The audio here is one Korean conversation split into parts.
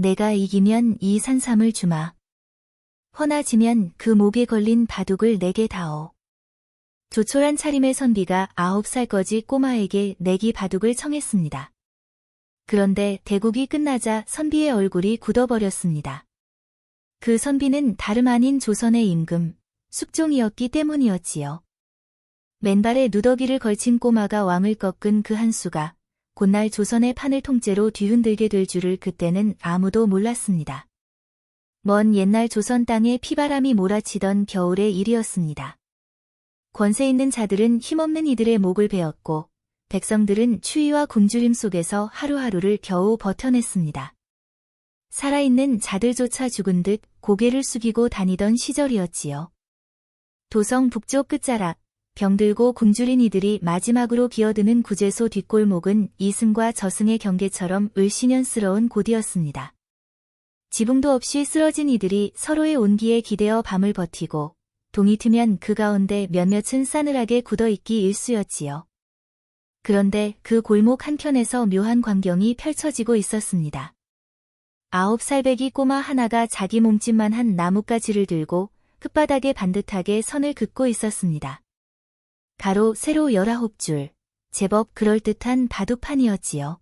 내가 이기면 이 산삼을 주마. 허나 지면 그 목에 걸린 바둑을 내게 다오. 조촐한 차림의 선비가 9살 거지 꼬마에게 내기 바둑을 청했습니다. 그런데 대국이 끝나자 선비의 얼굴이 굳어버렸습니다. 그 선비는 다름 아닌 조선의 임금, 숙종이었기 때문이었지요. 맨발에 누더기를 걸친 꼬마가 왕을 꺾은 그 한 수가 곧날 조선의 판을 통째로 뒤흔들게 될 줄을 그때는 아무도 몰랐습니다. 먼 옛날 조선 땅에 피바람이 몰아치던 겨울의 일이었습니다. 권세 있는 자들은 힘없는 이들의 목을 베었고 백성들은 추위와 굶주림 속에서 하루하루를 겨우 버텨냈습니다. 살아있는 자들조차 죽은 듯 고개를 숙이고 다니던 시절이었지요. 도성 북쪽 끝자락, 병들고 굶주린 이들이 마지막으로 기어드는 구제소 뒷골목은 이승과 저승의 경계처럼 을씨년스러운 곳이었습니다. 지붕도 없이 쓰러진 이들이 서로의 온기에 기대어 밤을 버티고 동이 트면 그 가운데 몇몇은 싸늘하게 굳어있기 일쑤였지요. 그런데 그 골목 한켠에서 묘한 광경이 펼쳐지고 있었습니다. 9살배기 꼬마 하나가 자기 몸집만 한 나뭇가지를 들고 끝바닥에 반듯하게 선을 긋고 있었습니다. 가로 세로 19줄, 제법 그럴듯한 바둑판이었지요.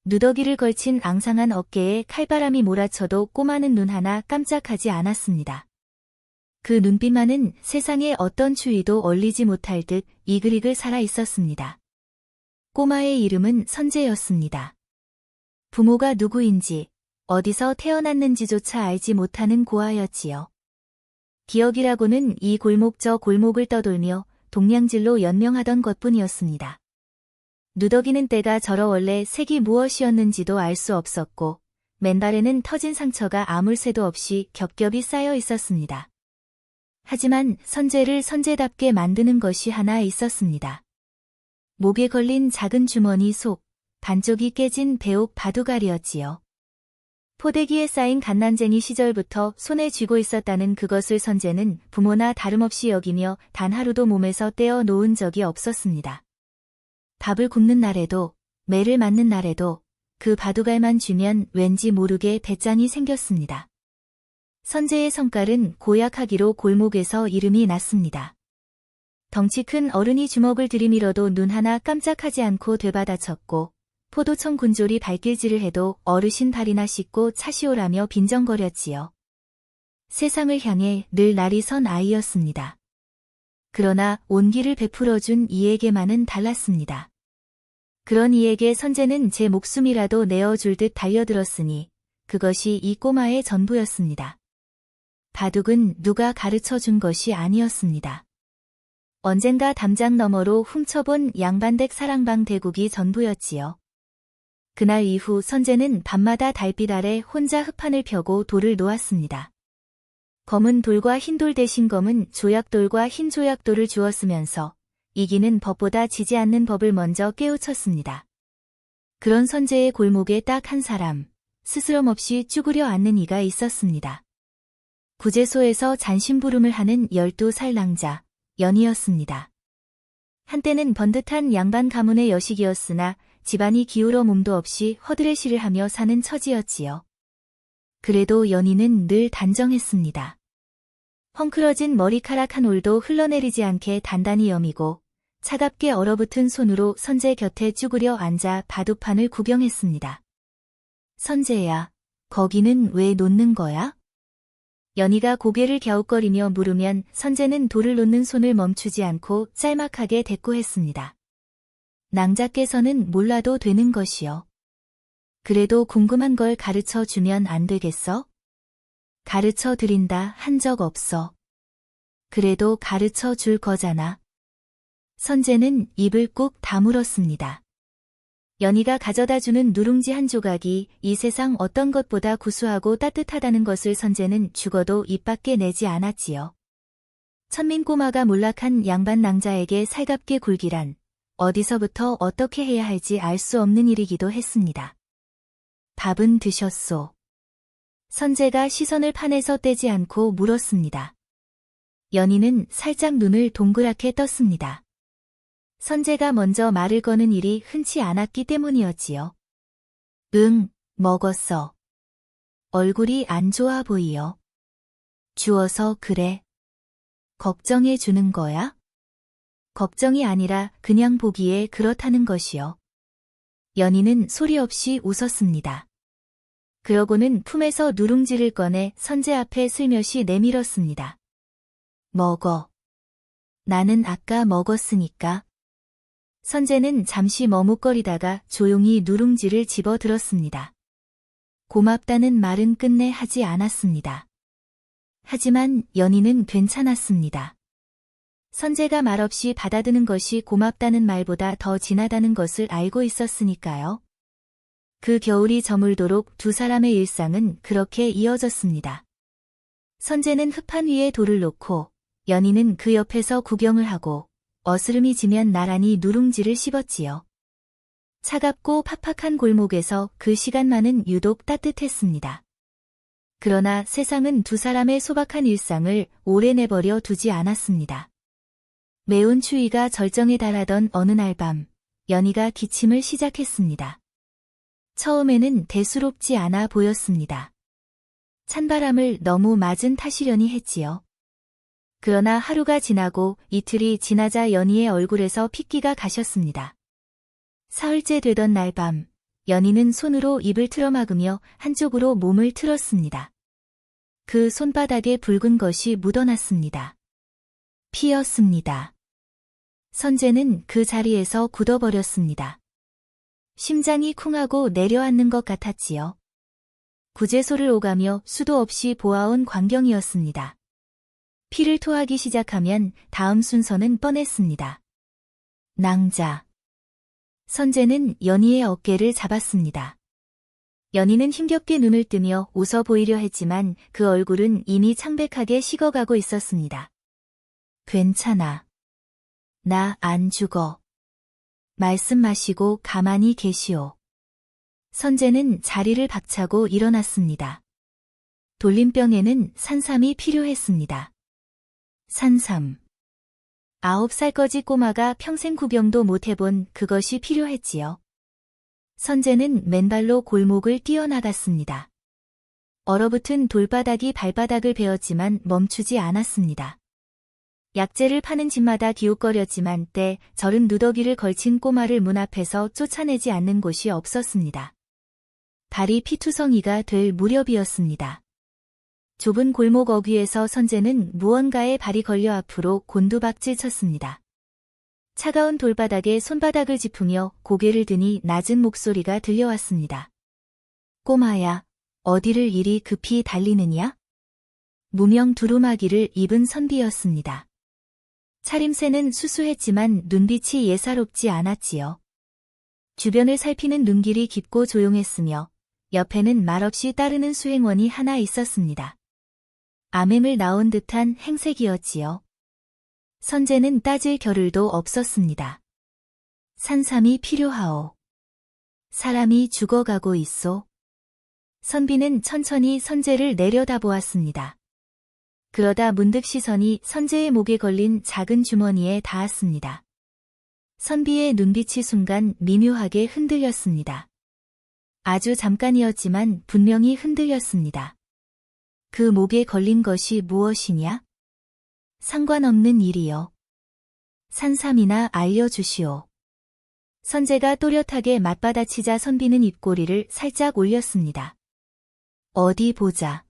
누더기를 걸친 앙상한 어깨에 칼바람이 몰아쳐도 꼬마는 눈 하나 깜짝하지 않았습니다. 그 눈빛만은 세상에 어떤 추위도 얼리지 못할 듯 이글이글 살아 있었습니다. 꼬마의 이름은 선재였습니다. 부모가 누구인지, 어디서 태어났는지조차 알지 못하는 고아였지요. 기억이라고는 이 골목 저 골목을 떠돌며 동냥질로 연명하던 것뿐이었습니다. 누더기는 때가 절어 원래 색이 무엇이었는지도 알 수 없었고 맨발에는 터진 상처가 아물 새도 없이 겹겹이 쌓여 있었습니다. 하지만 선재를 선재답게 만드는 것이 하나 있었습니다. 목에 걸린 작은 주머니 속 반쪽이 깨진 배옥 바둑알이었지요. 포대기에 쌓인 갓난쟁이 시절부터 손에 쥐고 있었다는 그것을 선재는 부모나 다름없이 여기며 단 하루도 몸에서 떼어 놓은 적이 없었습니다. 밥을 굽는 날에도 매를 맞는 날에도 그 바둑알만 쥐면 왠지 모르게 배짱이 생겼습니다. 선재의 성깔은 고약하기로 골목에서 이름이 났습니다. 덩치 큰 어른이 주먹을 들이밀어도 눈 하나 깜짝하지 않고 되받아쳤고 포도청 군졸이 발길질을 해도 어르신 발이나 씻고 차시오라며 빈정거렸지요. 세상을 향해 늘 날이 선 아이였습니다. 그러나 온기를 베풀어준 이에게만은 달랐습니다. 그런 이에게 선재는 제 목숨이라도 내어줄 듯 달려들었으니 그것이 이 꼬마의 전부였습니다. 바둑은 누가 가르쳐준 것이 아니었습니다. 언젠가 담장 너머로 훔쳐본 양반댁 사랑방 대국이 전부였지요. 그날 이후 선재는 밤마다 달빛 아래 혼자 흑판을 펴고 돌을 놓았습니다. 검은 돌과 흰 돌 대신 검은 조약돌과 흰 조약돌을 주었으면서 이기는 법보다 지지 않는 법을 먼저 깨우쳤습니다. 그런 선재의 골목에 딱 한 사람, 스스럼 없이 쭈그려 앉는 이가 있었습니다. 구제소에서 잔심부름을 하는 12살 낭자, 연희였습니다. 한때는 번듯한 양반 가문의 여식이었으나 집안이 기울어 몸도 없이 허드레시를 하며 사는 처지였지요. 그래도 연희는 늘 단정했습니다. 헝클어진 머리카락 한 올도 흘러내리지 않게 단단히 여미고 차갑게 얼어붙은 손으로 선재 곁에 쭈그려 앉아 바둑판을 구경했습니다. 선재야, 거기는 왜 놓는 거야? 연희가 고개를 갸웃거리며 물으면 선재는 돌을 놓는 손을 멈추지 않고 짤막하게 대꾸했습니다. 낭자께서는 몰라도 되는 것이요. 그래도 궁금한 걸 가르쳐 주면 안 되겠어? 가르쳐 드린다 한 적 없어. 그래도 가르쳐 줄 거잖아. 선재는 입을 꾹 다물었습니다. 연희가 가져다주는 누룽지 한 조각이 이 세상 어떤 것보다 구수하고 따뜻하다는 것을 선재는 죽어도 입 밖에 내지 않았지요. 천민 꼬마가 몰락한 양반 낭자에게 살갑게 굴기란 어디서부터 어떻게 해야 할지 알 수 없는 일이기도 했습니다. 밥은 드셨소? 선재가 시선을 판에서 떼지 않고 물었습니다. 연희는 살짝 눈을 동그랗게 떴습니다. 선재가 먼저 말을 거는 일이 흔치 않았기 때문이었지요. 응, 먹었어. 얼굴이 안 좋아 보이여. 주워서 그래. 걱정해 주는 거야? 걱정이 아니라 그냥 보기에 그렇다는 것이요. 연희는 소리 없이 웃었습니다. 그러고는 품에서 누룽지를 꺼내 선재 앞에 슬며시 내밀었습니다. 먹어. 나는 아까 먹었으니까. 선재는 잠시 머뭇거리다가 조용히 누룽지를 집어 들었습니다. 고맙다는 말은 끝내 하지 않았습니다. 하지만 연희는 괜찮았습니다. 선재가 말없이 받아드는 것이 고맙다는 말보다 더 진하다는 것을 알고 있었으니까요. 그 겨울이 저물도록 두 사람의 일상은 그렇게 이어졌습니다. 선재는 흙판 위에 돌을 놓고 연희는 그 옆에서 구경을 하고 어스름이 지면 나란히 누룽지를 씹었지요. 차갑고 팍팍한 골목에서 그 시간만은 유독 따뜻했습니다. 그러나 세상은 두 사람의 소박한 일상을 오래 내버려 두지 않았습니다. 매운 추위가 절정에 달하던 어느 날 밤, 연희가 기침을 시작했습니다. 처음에는 대수롭지 않아 보였습니다. 찬바람을 너무 맞은 탓이려니 했지요. 그러나 하루가 지나고 이틀이 지나자 연희의 얼굴에서 핏기가 가셨습니다. 사흘째 되던 날 밤, 연희는 손으로 입을 틀어막으며 한쪽으로 몸을 틀었습니다. 그 손바닥에 붉은 것이 묻어났습니다. 피였습니다. 선재는 그 자리에서 굳어버렸습니다. 심장이 쿵하고 내려앉는 것 같았지요. 구제소를 오가며 수도 없이 보아온 광경이었습니다. 피를 토하기 시작하면 다음 순서는 뻔했습니다. 낭자. 선재는 연희의 어깨를 잡았습니다. 연희는 힘겹게 눈을 뜨며 웃어 보이려 했지만 그 얼굴은 이미 창백하게 식어가고 있었습니다. 괜찮아. 나 안 죽어. 말씀 마시고 가만히 계시오. 선재는 자리를 박차고 일어났습니다. 돌림병에는 산삼이 필요했습니다. 산삼. 9살까지 꼬마가 평생 구경도 못 해본 그것이 필요했지요. 선재는 맨발로 골목을 뛰어나갔습니다. 얼어붙은 돌바닥이 발바닥을 베었지만 멈추지 않았습니다. 약재를 파는 집마다 기웃거렸지만 때 저른 누더기를 걸친 꼬마를 문 앞에서 쫓아내지 않는 곳이 없었습니다. 발이 피투성이가 될 무렵이었습니다. 좁은 골목 어귀에서 선재는 무언가에 발이 걸려 앞으로 곤두박질 쳤습니다. 차가운 돌바닥에 손바닥을 짚으며 고개를 드니 낮은 목소리가 들려왔습니다. 꼬마야, 어디를 이리 급히 달리느냐? 무명 두루마기를 입은 선비였습니다. 차림새는 수수했지만 눈빛이 예사롭지 않았지요. 주변을 살피는 눈길이 깊고 조용했으며 옆에는 말없이 따르는 수행원이 하나 있었습니다. 암행을 나온 듯한 행색이었지요. 선재는 따질 겨를도 없었습니다. 산삼이 필요하오. 사람이 죽어가고 있소. 선비는 천천히 선재를 내려다보았습니다. 그러다 문득 시선이 선재의 목에 걸린 작은 주머니에 닿았습니다. 선비의 눈빛이 순간 미묘하게 흔들렸습니다. 아주 잠깐이었지만 분명히 흔들렸습니다. 그 목에 걸린 것이 무엇이냐? 상관없는 일이요. 산삼이나 알려주시오. 선재가 또렷하게 맞받아치자 선비는 입꼬리를 살짝 올렸습니다. 어디 보자.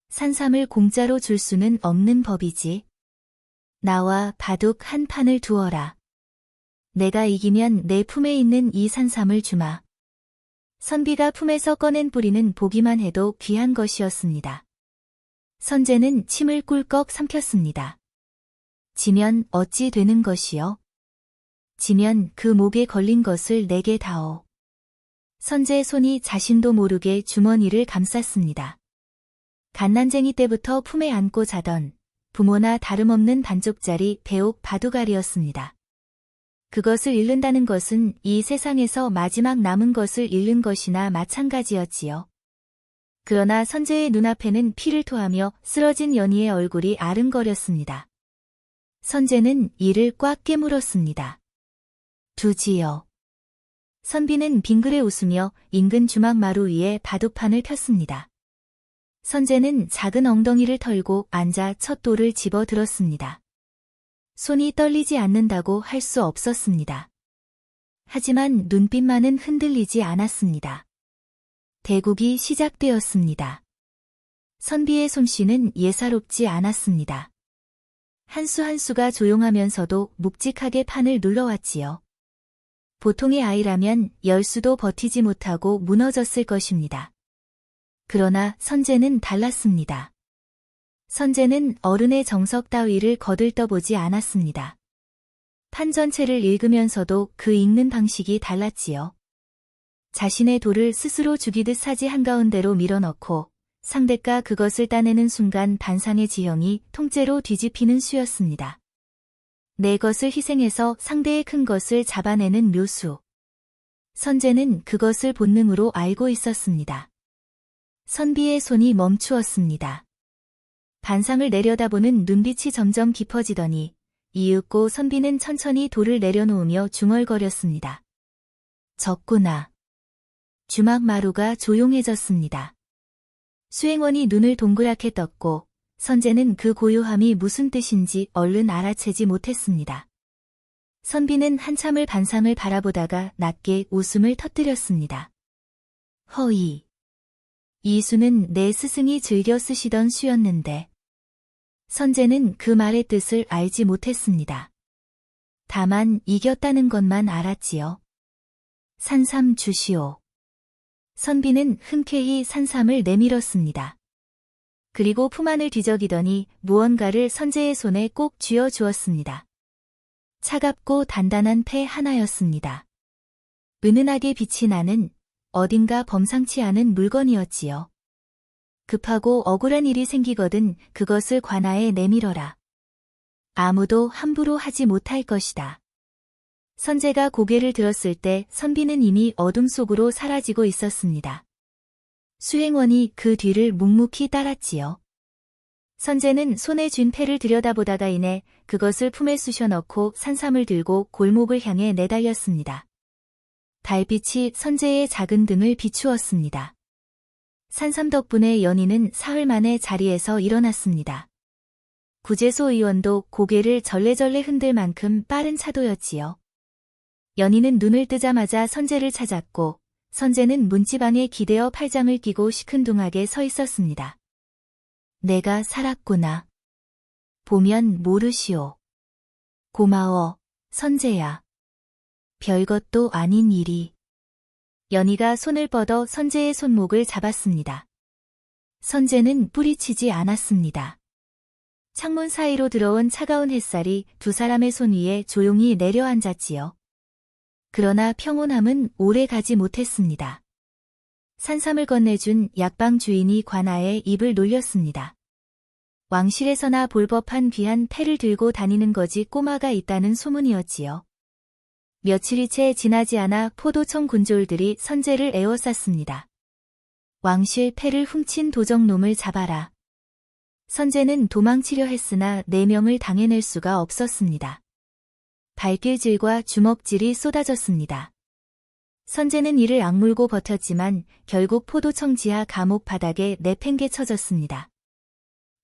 산삼을 공짜로 줄 수는 없는 법이지. 나와 바둑 한 판을 두어라. 내가 이기면 내 품에 있는 이 산삼을 주마. 선비가 품에서 꺼낸 뿌리는 보기만 해도 귀한 것이었습니다. 선재는 침을 꿀꺽 삼켰습니다. 지면 어찌 되는 것이요? 지면 그 목에 걸린 것을 내게 다오. 선재의 손이 자신도 모르게 주머니를 감쌌습니다. 갓난쟁이 때부터 품에 안고 자던 부모나 다름없는 반쪽짜리 배옥 바둑알이었습니다. 그것을 잃는다는 것은 이 세상에서 마지막 남은 것을 잃는 것이나 마찬가지였지요. 그러나 선재의 눈앞에는 피를 토하며 쓰러진 연희의 얼굴이 아른거렸습니다. 선재는 이를 꽉 깨물었습니다. 두지요. 선비는 빙그레 웃으며 인근 주막 마루 위에 바둑판을 폈습니다. 선재는 작은 엉덩이를 털고 앉아 첫 돌을 집어 들었습니다. 손이 떨리지 않는다고 할 수 없었습니다. 하지만 눈빛만은 흔들리지 않았습니다. 대국이 시작되었습니다. 선비의 솜씨는 예사롭지 않았습니다. 한 수 한 수가 조용하면서도 묵직하게 판을 눌러왔지요. 보통의 아이라면 10수도 버티지 못하고 무너졌을 것입니다. 그러나 선재는 달랐습니다. 선재는 어른의 정석 따위를 거들떠보지 않았습니다. 판 전체를 읽으면서도 그 읽는 방식이 달랐지요. 자신의 돌을 스스로 죽이듯 사지 한가운데로 밀어넣고 상대가 그것을 따내는 순간 반상의 지형이 통째로 뒤집히는 수였습니다. 내 것을 희생해서 상대의 큰 것을 잡아내는 묘수. 선재는 그것을 본능으로 알고 있었습니다. 선비의 손이 멈추었습니다. 반상을 내려다보는 눈빛이 점점 깊어지더니 이윽고 선비는 천천히 돌을 내려놓으며 중얼거렸습니다. 졌구나. 주막 마루가 조용해졌습니다. 수행원이 눈을 동그랗게 떴고 선재는 그 고요함이 무슨 뜻인지 얼른 알아채지 못했습니다. 선비는 한참을 반상을 바라보다가 낮게 웃음을 터뜨렸습니다. 허이. 이 수는 내 스승이 즐겨 쓰시던 수였는데. 선재는 그 말의 뜻을 알지 못했습니다. 다만 이겼다는 것만 알았지요. 산삼 주시오. 선비는 흔쾌히 산삼을 내밀었습니다. 그리고 품 안을 뒤적이더니 무언가를 선재의 손에 꼭 쥐어 주었습니다. 차갑고 단단한 패 하나였습니다. 은은하게 빛이 나는 어딘가 범상치 않은 물건이었지요. 급하고 억울한 일이 생기거든 그것을 관아에 내밀어라. 아무도 함부로 하지 못할 것이다. 선재가 고개를 들었을 때 선비는 이미 어둠 속으로 사라지고 있었습니다. 수행원이 그 뒤를 묵묵히 따랐지요. 선재는 손에 쥔 패를 들여다보다가 이내 그것을 품에 쑤셔 넣고 산삼을 들고 골목을 향해 내달렸습니다. 달빛이 선재의 작은 등을 비추었습니다. 산삼 덕분에 연희는 사흘 만에 자리에서 일어났습니다. 구제소 의원도 고개를 절레절레 흔들 만큼 빠른 차도였지요. 연희는 눈을 뜨자마자 선재를 찾았고 선재는 문지방에 기대어 팔짱을 끼고 시큰둥하게 서 있었습니다. 내가 살았구나. 보면 모르시오. 고마워, 선재야. 별것도 아닌 일이. 연희가 손을 뻗어 선재의 손목을 잡았습니다. 선재는 뿌리치지 않았습니다. 창문 사이로 들어온 차가운 햇살이 두 사람의 손 위에 조용히 내려앉았지요. 그러나 평온함은 오래 가지 못했습니다. 산삼을 건네준 약방 주인이 관아에 입을 놀렸습니다. 왕실에서나 볼 법한 귀한 패를 들고 다니는 거지 꼬마가 있다는 소문이었지요. 며칠이 채 지나지 않아 포도청 군졸들이 선재를 에워쌌습니다. 왕실 패를 훔친 도적놈을 잡아라. 선재는 도망치려 했으나 4명을 당해낼 수가 없었습니다. 발길질과 주먹질이 쏟아졌습니다. 선재는 이를 악물고 버텼지만 결국 포도청 지하 감옥 바닥에 내팽개쳐졌습니다.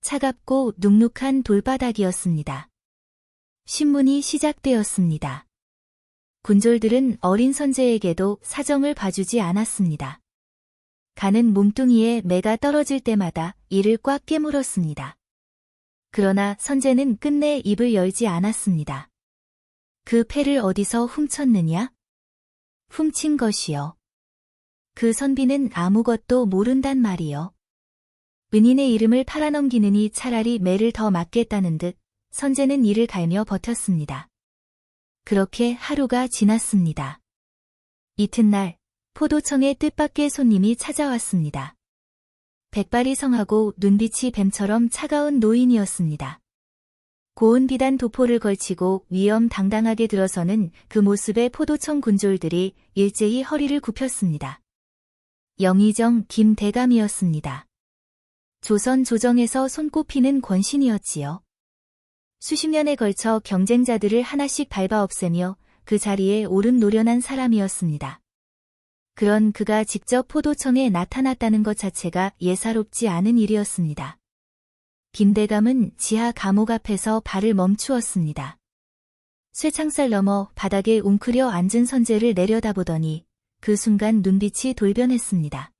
차갑고 눅눅한 돌바닥이었습니다. 신문이 시작되었습니다. 군졸들은 어린 선재에게도 사정을 봐주지 않았습니다. 가는 몸뚱이에 매가 떨어질 때마다 이를 꽉 깨물었습니다. 그러나 선재는 끝내 입을 열지 않았습니다. 그 패를 어디서 훔쳤느냐? 훔친 것이요. 그 선비는 아무것도 모른단 말이요. 은인의 이름을 팔아넘기느니 차라리 매를 더 맞겠다는 듯 선재는 이를 갈며 버텼습니다. 그렇게 하루가 지났습니다. 이튿날 포도청에 뜻밖의 손님이 찾아왔습니다. 백발이 성하고 눈빛이 뱀처럼 차가운 노인이었습니다. 고운 비단 도포를 걸치고 위엄당당하게 들어서는 그 모습에 포도청 군졸들이 일제히 허리를 굽혔습니다. 영의정 김대감이었습니다. 조선 조정에서 손꼽히는 권신이었지요. 수십 년에 걸쳐 경쟁자들을 하나씩 밟아 없애며 그 자리에 오른 노련한 사람이었습니다. 그런 그가 직접 포도청에 나타났다는 것 자체가 예사롭지 않은 일이었습니다. 김대감은 지하 감옥 앞에서 발을 멈추었습니다. 쇠창살 너머 바닥에 웅크려 앉은 선재를 내려다보더니 그 순간 눈빛이 돌변했습니다.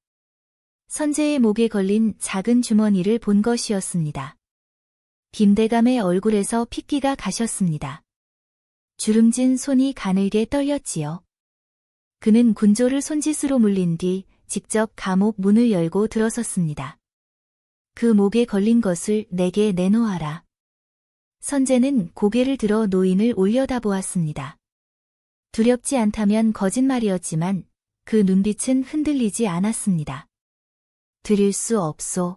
선재의 목에 걸린 작은 주머니를 본 것이었습니다. 김대감의 얼굴에서 핏기가 가셨습니다. 주름진 손이 가늘게 떨렸지요. 그는 군조를 손짓으로 물린 뒤 직접 감옥 문을 열고 들어섰습니다. 그 목에 걸린 것을 내게 내놓아라. 선재는 고개를 들어 노인을 올려다보았습니다. 두렵지 않다면 거짓말이었지만 그 눈빛은 흔들리지 않았습니다. 드릴 수 없소.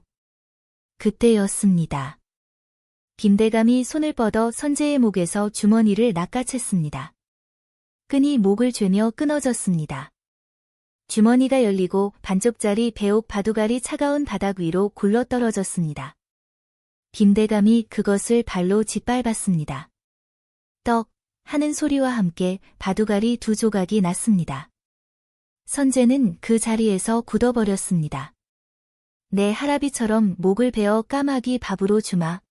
그때였습니다. 김대감이 손을 뻗어 선재의 목에서 주머니를 낚아챘습니다. 끈이 목을 죄며 끊어졌습니다. 주머니가 열리고 반쪽짜리 배옥 바둑알이 차가운 바닥 위로 굴러떨어졌습니다. 김대감이 그것을 발로 짓밟았습니다. 떡 하는 소리와 함께 바둑알이 두 조각이 났습니다. 선재는 그 자리에서 굳어버렸습니다. 내 할아비처럼 목을 베어 까마귀 밥으로 주마.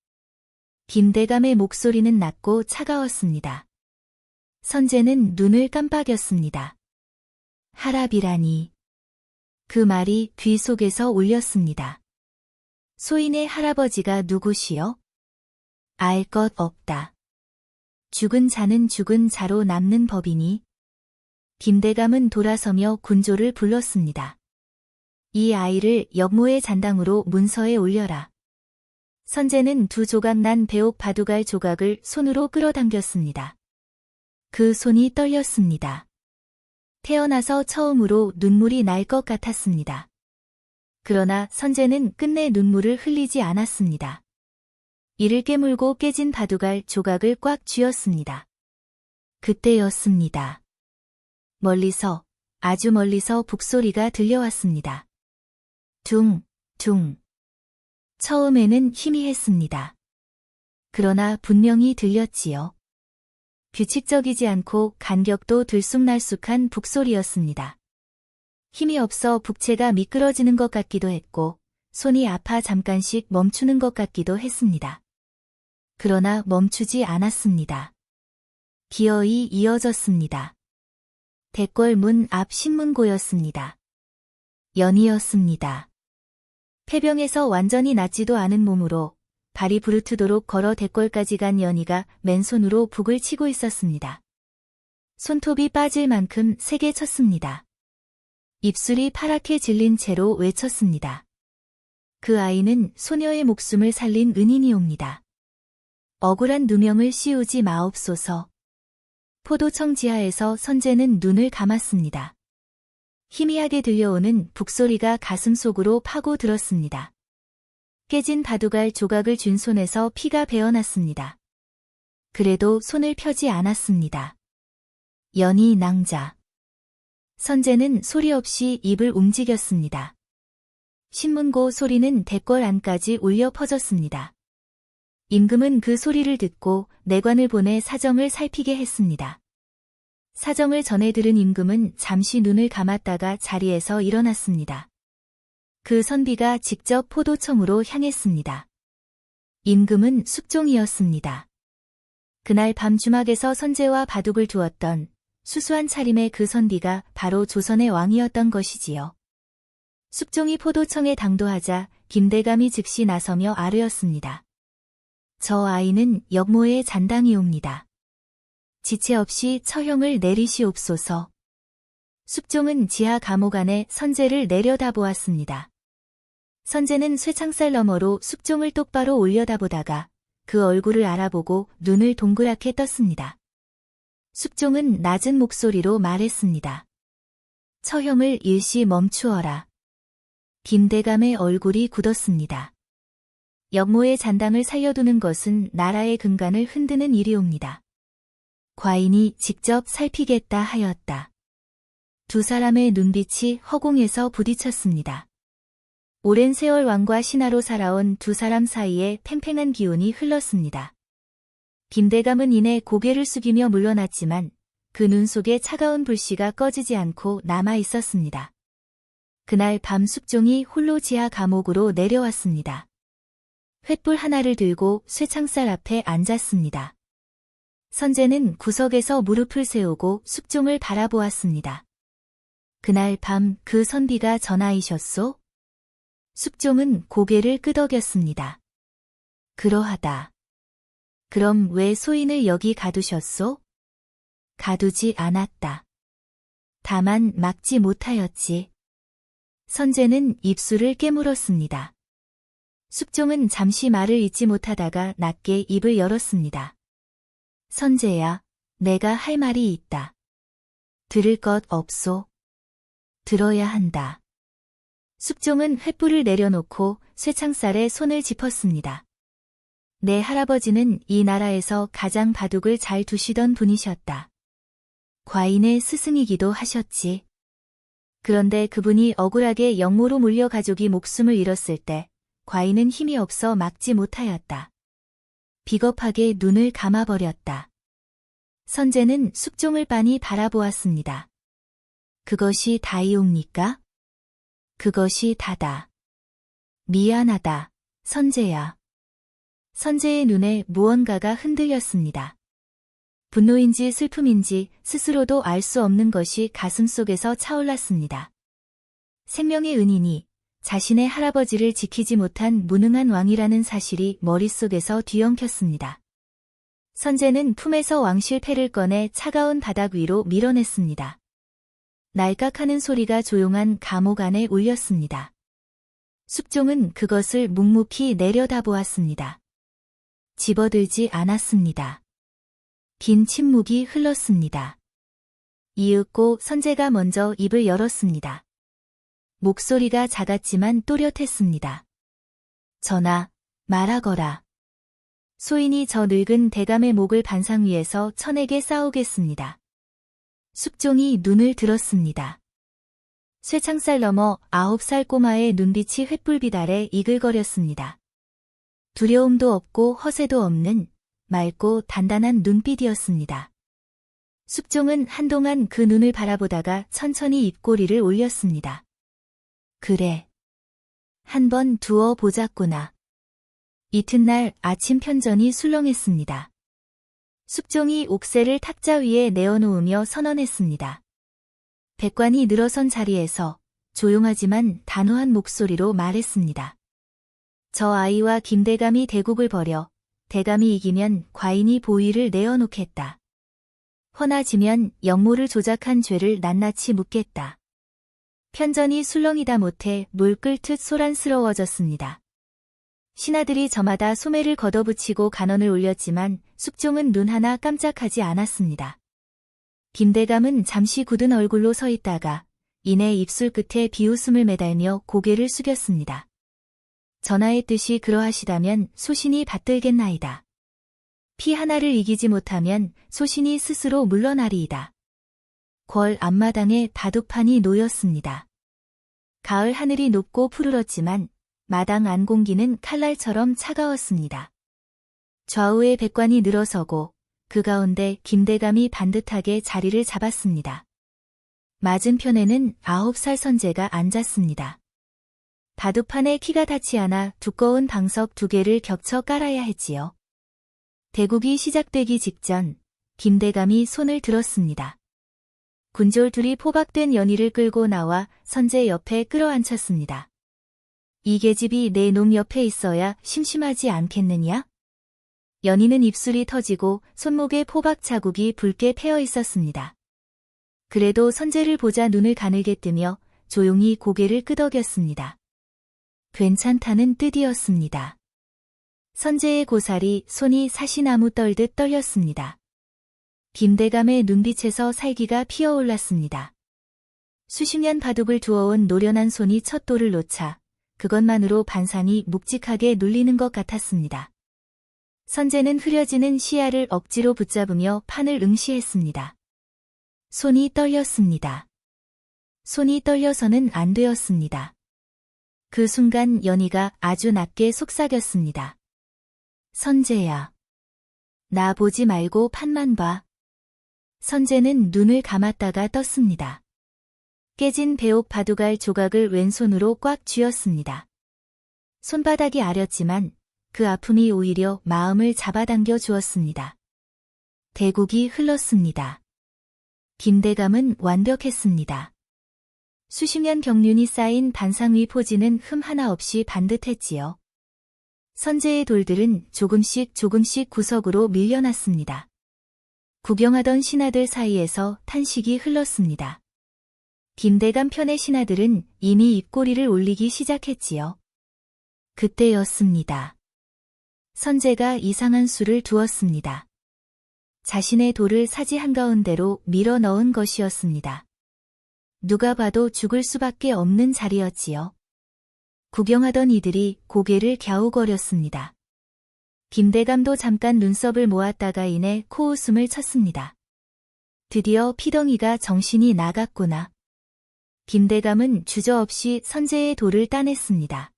김대감의 목소리는 낮고 차가웠습니다. 선재는 눈을 깜빡였습니다. 할아비라니. 그 말이 귀 속에서 울렸습니다. 소인의 할아버지가 누구시여? 알 것 없다. 죽은 자는 죽은 자로 남는 법이니. 김대감은 돌아서며 군조를 불렀습니다. 이 아이를 역모의 잔당으로 문서에 올려라. 선재는 두 조각 난 배옥 바둑알 조각을 손으로 끌어당겼습니다. 그 손이 떨렸습니다. 태어나서 처음으로 눈물이 날 것 같았습니다. 그러나 선재는 끝내 눈물을 흘리지 않았습니다. 이를 깨물고 깨진 바둑알 조각을 꽉 쥐었습니다. 그때였습니다. 멀리서, 아주 멀리서 북소리가 들려왔습니다. 둥, 둥. 처음에는 희미했습니다. 그러나 분명히 들렸지요. 규칙적이지 않고 간격도 들쑥날쑥한 북소리였습니다. 힘이 없어 북체가 미끄러지는 것 같기도 했고 손이 아파 잠깐씩 멈추는 것 같기도 했습니다. 그러나 멈추지 않았습니다. 기어이 이어졌습니다. 대궐 문 앞 신문고였습니다. 연이었습니다. 폐병에서 완전히 낫지도 않은 몸으로 발이 부르트도록 걸어 대궐까지 간 연희가 맨손으로 북을 치고 있었습니다. 손톱이 빠질 만큼 세게 쳤습니다. 입술이 파랗게 질린 채로 외쳤습니다. 그 아이는 소녀의 목숨을 살린 은인이옵니다. 억울한 누명을 씌우지 마옵소서. 포도청 지하에서 선재는 눈을 감았습니다. 희미하게 들려오는 북소리가 가슴 속으로 파고 들었습니다. 깨진 바둑알 조각을 쥔 손에서 피가 배어났습니다. 그래도 손을 펴지 않았습니다. 연희 낭자. 선재는 소리 없이 입을 움직였습니다. 신문고 소리는 대궐 안까지 울려 퍼졌습니다. 임금은 그 소리를 듣고 내관을 보내 사정을 살피게 했습니다. 사정을 전해 들은 임금은 잠시 눈을 감았다가 자리에서 일어났습니다. 그 선비가 직접 포도청으로 향했습니다. 임금은 숙종이었습니다. 그날 밤 주막에서 선재와 바둑을 두었던 수수한 차림의 그 선비가 바로 조선의 왕이었던 것이지요. 숙종이 포도청에 당도하자 김대감이 즉시 나서며 아뢰었습니다. 저 아이는 역모의 잔당이옵니다. 지체 없이 처형을 내리시옵소서. 숙종은 지하 감옥 안에 선재를 내려다보았습니다. 선재는 쇠창살 너머로 숙종을 똑바로 올려다보다가 그 얼굴을 알아보고 눈을 동그랗게 떴습니다. 숙종은 낮은 목소리로 말했습니다. 처형을 일시 멈추어라. 김대감의 얼굴이 굳었습니다. 역모의 잔당을 살려두는 것은 나라의 근간을 흔드는 일이옵니다. 과인이 직접 살피겠다 하였다. 두 사람의 눈빛이 허공에서 부딪혔습니다. 오랜 세월 왕과 신하로 살아온 두 사람 사이에 팽팽한 기운이 흘렀습니다. 김대감은 이내 고개를 숙이며 물러났지만 그 눈 속에 차가운 불씨가 꺼지지 않고 남아 있었습니다. 그날 밤 숙종이 홀로 지하 감옥으로 내려왔습니다. 횃불 하나를 들고 쇠창살 앞에 앉았습니다. 선제는 구석에서 무릎을 세우고 숙종을 바라보았습니다. 그날 밤 그 선비가 전하이셨소? 숙종은 고개를 끄덕였습니다. 그러하다. 그럼 왜 소인을 여기 가두셨소? 가두지 않았다. 다만 막지 못하였지. 선제는 입술을 깨물었습니다. 숙종은 잠시 말을 잇지 못하다가 낮게 입을 열었습니다. 선제야, 내가 할 말이 있다. 들을 것 없소. 들어야 한다. 숙종은 횃불을 내려놓고 쇠창살에 손을 짚었습니다. 내 할아버지는 이 나라에서 가장 바둑을 잘 두시던 분이셨다. 과인의 스승이기도 하셨지. 그런데 그분이 억울하게 역모로 물려 가족이 목숨을 잃었을 때 과인은 힘이 없어 막지 못하였다. 비겁하게 눈을 감아버렸다. 선제는 숙종을 빤히 바라보았습니다. 그것이 다이옵니까? 그것이 다다. 미안하다, 선제야. 선제의 눈에 무언가가 흔들렸습니다. 분노인지 슬픔인지 스스로도 알 수 없는 것이 가슴속에서 차올랐습니다. 생명의 은인이 자신의 할아버지를 지키지 못한 무능한 왕이라는 사실이 머릿속에서 뒤엉켰습니다. 선제는 품에서 왕실패를 꺼내 차가운 바닥 위로 밀어냈습니다. 날깍하는 소리가 조용한 감옥 안에 울렸습니다. 숙종은 그것을 묵묵히 내려다보았습니다. 집어들지 않았습니다. 긴 침묵이 흘렀습니다. 이윽고 선제가 먼저 입을 열었습니다. 목소리가 작았지만 또렷했습니다. 전하, 말하거라. 소인이 저 늙은 대감의 목을 반상 위에서 천에게 싸우겠습니다. 숙종이 눈을 들었습니다. 쇠창살 너머 9살 꼬마의 눈빛이 횃불빛 아래 이글거렸습니다. 두려움도 없고 허세도 없는 맑고 단단한 눈빛이었습니다. 숙종은 한동안 그 눈을 바라보다가 천천히 입꼬리를 올렸습니다. 그래. 한번 두어 보자꾸나. 이튿날 아침 편전이 술렁했습니다. 숙종이 옥새를 탁자 위에 내어놓으며 선언했습니다. 백관이 늘어선 자리에서 조용하지만 단호한 목소리로 말했습니다. 저 아이와 김대감이 대국을 벌여 대감이 이기면 과인이 보위를 내어놓겠다. 허나 지면 역모를 조작한 죄를 낱낱이 묻겠다. 편전이 술렁이다 못해 물 끓듯 소란스러워졌습니다. 신하들이 저마다 소매를 걷어붙이고 간언을 올렸지만 숙종은 눈 하나 깜짝하지 않았습니다. 김대감은 잠시 굳은 얼굴로 서 있다가 이내 입술 끝에 비웃음을 매달며 고개를 숙였습니다. 전하의 뜻이 그러하시다면 소신이 받들겠나이다. 피 하나를 이기지 못하면 소신이 스스로 물러나리이다. 궐 앞마당에 바둑판이 놓였습니다. 가을 하늘이 높고 푸르렀지만 마당 안 공기는 칼날처럼 차가웠습니다. 좌우에 백관이 늘어서고 그 가운데 김대감이 반듯하게 자리를 잡았습니다. 맞은편에는 9살 선제가 앉았습니다. 바둑판에 키가 닿지 않아 두꺼운 방석 2개를 겹쳐 깔아야 했지요. 대국이 시작되기 직전 김대감이 손을 들었습니다. 군졸 둘이 포박된 연희를 끌고 나와 선제 옆에 끌어앉혔습니다. 이 계집이 내 놈 옆에 있어야 심심하지 않겠느냐? 연희는 입술이 터지고 손목에 포박 자국이 붉게 패어 있었습니다. 그래도 선제를 보자 눈을 가늘게 뜨며 조용히 고개를 끄덕였습니다. 괜찮다는 뜻이었습니다. 선제의 고사리 손이 사시나무 떨듯 떨렸습니다. 김대감의 눈빛에서 살기가 피어올랐습니다. 수십 년 바둑을 두어온 노련한 손이 첫 돌을 놓자 그것만으로 반상이 묵직하게 눌리는 것 같았습니다. 선제는 흐려지는 시야를 억지로 붙잡으며 판을 응시했습니다. 손이 떨렸습니다. 손이 떨려서는 안 되었습니다. 그 순간 연희가 아주 낮게 속삭였습니다. 선제야. 나 보지 말고 판만 봐. 선재는 눈을 감았다가 떴습니다. 깨진 배옥 바둑알 조각을 왼손으로 꽉 쥐었습니다. 손바닥이 아렸지만 그 아픔이 오히려 마음을 잡아당겨 주었습니다. 대국이 흘렀습니다. 김대감은 완벽했습니다. 수십 년 경륜이 쌓인 반상 위 포지는 흠 하나 없이 반듯했지요. 선재의 돌들은 조금씩 구석으로 밀려났습니다. 구경하던 신하들 사이에서 탄식이 흘렀습니다. 김대감 편의 신하들은 이미 입꼬리를 올리기 시작했지요. 그때였습니다. 선재가 이상한 수를 두었습니다. 자신의 돌을 사지 한가운데로 밀어 넣은 것이었습니다. 누가 봐도 죽을 수밖에 없는 자리였지요. 구경하던 이들이 고개를 갸우거렸습니다. 김대감도 잠깐 눈썹을 모았다가 이내 코웃음을 쳤습니다. 드디어 피덩이가 정신이 나갔구나. 김대감은 주저없이 선재의 돌을 따냈습니다.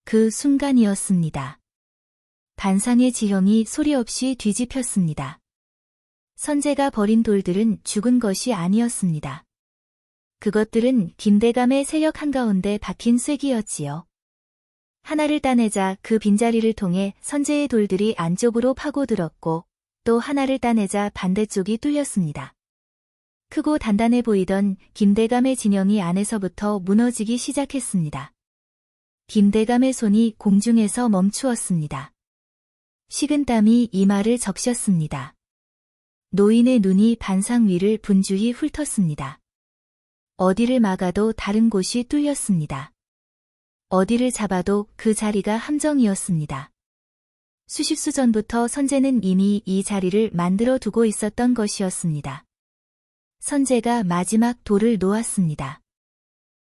그 순간이었습니다. 반상의 지형이 소리 없이 뒤집혔습니다. 선재가 버린 돌들은 죽은 것이 아니었습니다. 그것들은 김대감의 세력 한가운데 박힌 쐐기였지요. 하나를 따내자 그 빈자리를 통해 선재의 돌들이 안쪽으로 파고들었고 또 하나를 따내자 반대쪽이 뚫렸습니다. 크고 단단해 보이던 김대감의 진영이 안에서부터 무너지기 시작했습니다. 김대감의 손이 공중에서 멈추었습니다. 식은땀이 이마를 적셨습니다. 노인의 눈이 반상 위를 분주히 훑었습니다. 어디를 막아도 다른 곳이 뚫렸습니다. 어디를 잡아도 그 자리가 함정이었습니다. 수십 수 전부터 선재는 이미 이 자리를 만들어 두고 있었던 것이었습니다. 선재가 마지막 돌을 놓았습니다.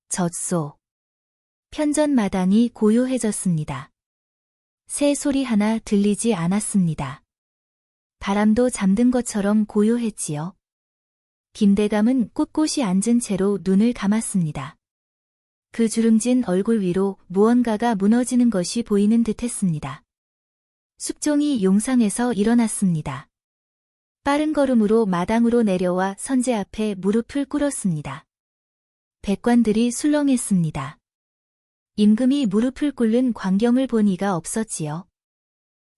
젖소. 편전 마당이 고요해졌습니다. 새 소리 하나 들리지 않았습니다. 바람도 잠든 것처럼 고요했지요. 김대감은 꿋꿋이 앉은 채로 눈을 감았습니다. 그 주름진 얼굴 위로 무언가가 무너지는 것이 보이는 듯했습니다. 숙종이 용상에서 일어났습니다. 빠른 걸음으로 마당으로 내려와 선재 앞에 무릎을 꿇었습니다. 백관들이 술렁했습니다. 임금이 무릎을 꿇는 광경을 본 이가 없었지요.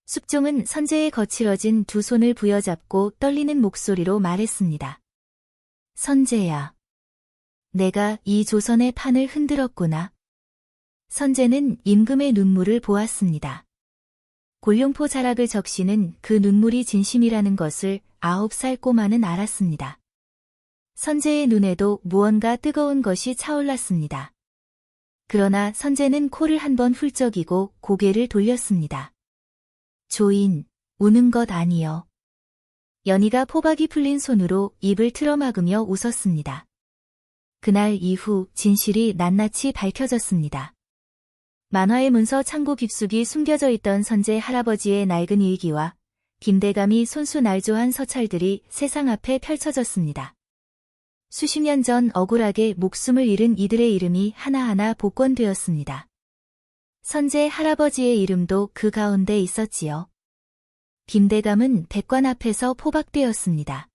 숙종은 선재의 거칠어진 두 손을 부여잡고 떨리는 목소리로 말했습니다. 선재야. 내가 이 조선의 판을 흔들었구나. 선재는 임금의 눈물을 보았습니다. 골룡포 자락을 적시는 그 눈물이 진심이라는 것을 9살 꼬마는 알았습니다. 선재의 눈에도 무언가 뜨거운 것이 차올랐습니다. 그러나 선재는 코를 한번 훌쩍이고 고개를 돌렸습니다. 조인, 우는 것 아니여. 연희가 포박이 풀린 손으로 입을 틀어막으며 웃었습니다. 그날 이후 진실이 낱낱이 밝혀졌습니다. 만화의 문서 창고 깊숙이 숨겨져 있던 선재 할아버지의 낡은 일기와 김대감이 손수 날조한 서찰들이 세상 앞에 펼쳐졌습니다. 수십 년 전 억울하게 목숨을 잃은 이들의 이름이 하나하나 복권되었습니다. 선재 할아버지의 이름도 그 가운데 있었지요. 김대감은 백관 앞에서 포박되었습니다.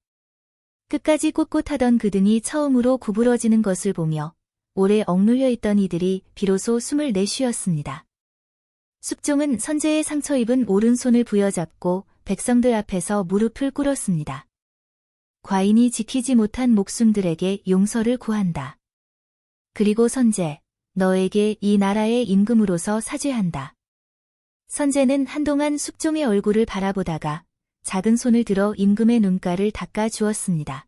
끝까지 꼿꼿하던 그 등이 처음으로 구부러지는 것을 보며 오래 억눌려 있던 이들이 비로소 숨을 내쉬었습니다. 숙종은 선재의 상처 입은 오른손을 부여잡고 백성들 앞에서 무릎을 꿇었습니다. 과인이 지키지 못한 목숨들에게 용서를 구한다. 그리고 선재, 너에게 이 나라의 임금으로서 사죄한다. 선재는 한동안 숙종의 얼굴을 바라보다가 작은 손을 들어 임금의 눈가를 닦아 주었습니다.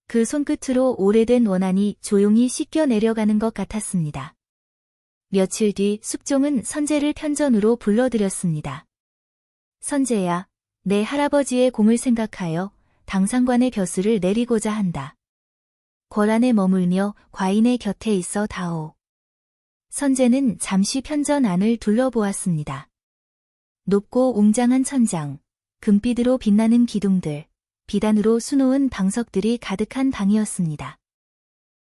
그 손끝으로 오래된 원한이 조용히 씻겨 내려가는 것 같았습니다. 며칠 뒤 숙종은 선재를 편전으로 불러들였습니다. 선재야, 내 할아버지의 공을 생각하여 당상관의 벼슬을 내리고자 한다. 궐안에 머물며 과인의 곁에 있어 다오. 선재는 잠시 편전 안을 둘러보았습니다. 높고 웅장한 천장, 금빛으로 빛나는 기둥들, 비단으로 수놓은 방석들이 가득한 방이었습니다.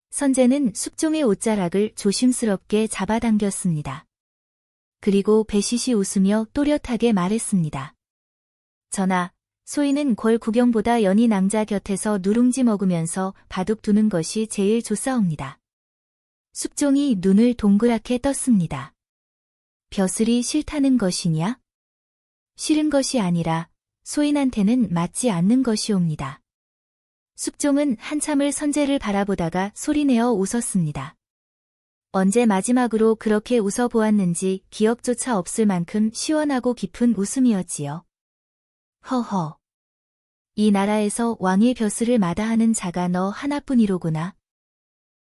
선재는 숙종의 옷자락을 조심스럽게 잡아당겼습니다. 그리고 배시시 웃으며 또렷하게 말했습니다. 전하, 소인은 궐 구경보다 연희 낭자 곁에서 누룽지 먹으면서 바둑 두는 것이 제일 좋사옵니다. 숙종이 눈을 동그랗게 떴습니다. 벼슬이 싫다는 것이냐? 싫은 것이 아니라 소인한테는 맞지 않는 것이옵니다. 숙종은 한참을 선제를 바라보다가 소리내어 웃었습니다. 언제 마지막으로 그렇게 웃어보았는지 기억조차 없을 만큼 시원하고 깊은 웃음이었지요. 허허. 이 나라에서 왕의 벼슬을 마다하는 자가 너 하나뿐이로구나.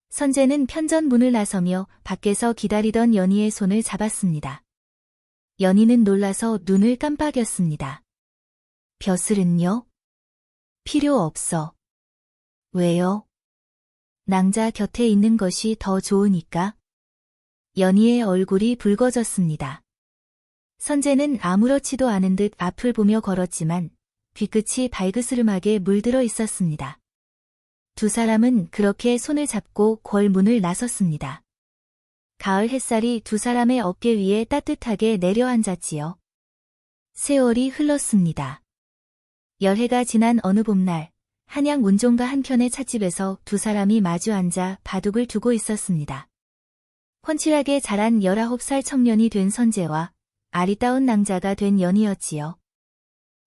선제는 편전 문을 나서며 밖에서 기다리던 연희의 손을 잡았습니다. 연희는 놀라서 눈을 깜빡였습니다. 벼슬은요? 필요 없어. 왜요? 낭자 곁에 있는 것이 더 좋으니까. 연희의 얼굴이 붉어졌습니다. 선제는 아무렇지도 않은 듯 앞을 보며 걸었지만 뒤끝이 발그스름하게 물들어 있었습니다. 두 사람은 그렇게 손을 잡고 궐 문을 나섰습니다. 가을 햇살이 두 사람의 어깨 위에 따뜻하게 내려앉았지요. 세월이 흘렀습니다. 열해가 지난 어느 봄날, 한양 운종가 한켠의 찻집에서 두 사람이 마주 앉아 바둑을 두고 있었습니다. 훤칠하게 자란 19살 청년이 된 선제와 아리따운 낭자가 된 연희였지요.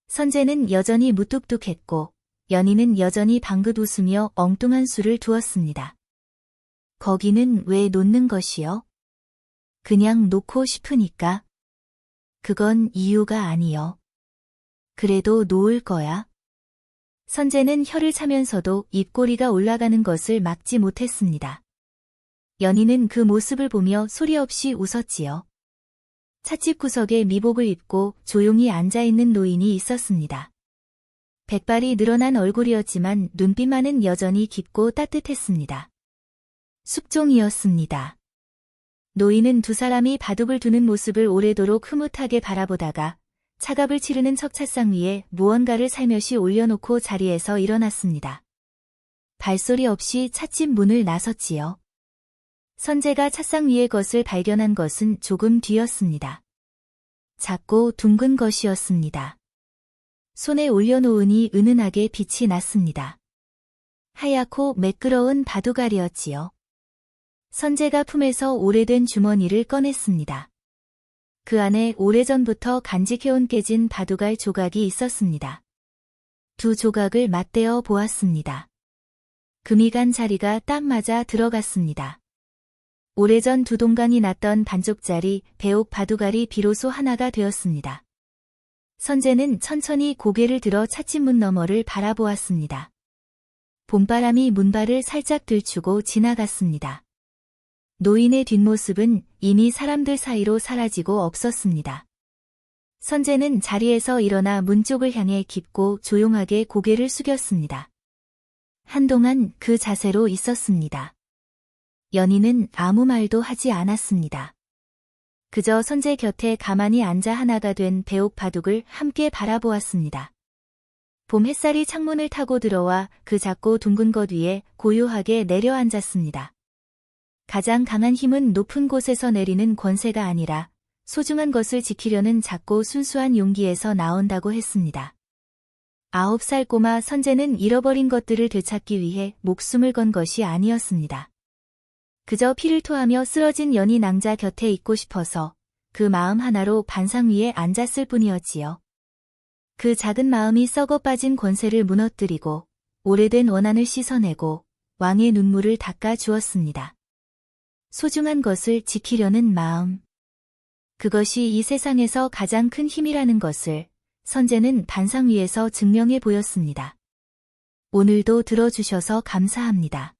선제는 여전히 무뚝뚝했고 연희는 여전히 방긋 웃으며 엉뚱한 수를 두었습니다. 거기는 왜 놓는 것이요? 그냥 놓고 싶으니까. 그건 이유가 아니요. 그래도 놓을 거야. 선제는 혀를 차면서도 입꼬리가 올라가는 것을 막지 못했습니다. 연희는 그 모습을 보며 소리 없이 웃었지요. 찻집 구석에 미복을 입고 조용히 앉아있는 노인이 있었습니다. 백발이 늘어난 얼굴이었지만 눈빛만은 여전히 깊고 따뜻했습니다. 숙종이었습니다. 노인은 두 사람이 바둑을 두는 모습을 오래도록 흐뭇하게 바라보다가 차갑을 치르는 척찻상 위에 무언가를 살며시 올려놓고 자리에서 일어났습니다. 발소리 없이 찻집 문을 나섰지요. 선제가 찻상 위의 것을 발견한 것은 조금 뒤였습니다. 작고 둥근 것이었습니다. 손에 올려놓으니 은은하게 빛이 났습니다. 하얗고 매끄러운 바둑알이었지요. 선제가 품에서 오래된 주머니를 꺼냈습니다. 그 안에 오래전부터 간직해온 깨진 바둑알 조각이 있었습니다. 두 조각을 맞대어 보았습니다. 금이 간 자리가 딱 맞아 들어갔습니다. 오래전 두 동강이 났던 반쪽짜리 배옥 바둑알이 비로소 하나가 되었습니다. 선제는 천천히 고개를 들어 찻집 문 너머를 바라보았습니다. 봄바람이 문발을 살짝 들추고 지나갔습니다. 노인의 뒷모습은 이미 사람들 사이로 사라지고 없었습니다. 선제는 자리에서 일어나 문 쪽을 향해 깊고 조용하게 고개를 숙였습니다. 한동안 그 자세로 있었습니다. 연희는 아무 말도 하지 않았습니다. 그저 선제 곁에 가만히 앉아 하나가 된 배옥 바둑을 함께 바라보았습니다. 봄 햇살이 창문을 타고 들어와 그 작고 둥근 것 위에 고요하게 내려앉았습니다. 가장 강한 힘은 높은 곳에서 내리는 권세가 아니라 소중한 것을 지키려는 작고 순수한 용기에서 나온다고 했습니다. 9살 꼬마 선제는 잃어버린 것들을 되찾기 위해 목숨을 건 것이 아니었습니다. 그저 피를 토하며 쓰러진 연희 낭자 곁에 있고 싶어서 그 마음 하나로 반상 위에 앉았을 뿐이었지요. 그 작은 마음이 썩어 빠진 권세를 무너뜨리고 오래된 원한을 씻어내고 왕의 눈물을 닦아 주었습니다. 소중한 것을 지키려는 마음. 그것이 이 세상에서 가장 큰 힘이라는 것을 선제는 반상 위에서 증명해 보였습니다. 오늘도 들어주셔서 감사합니다.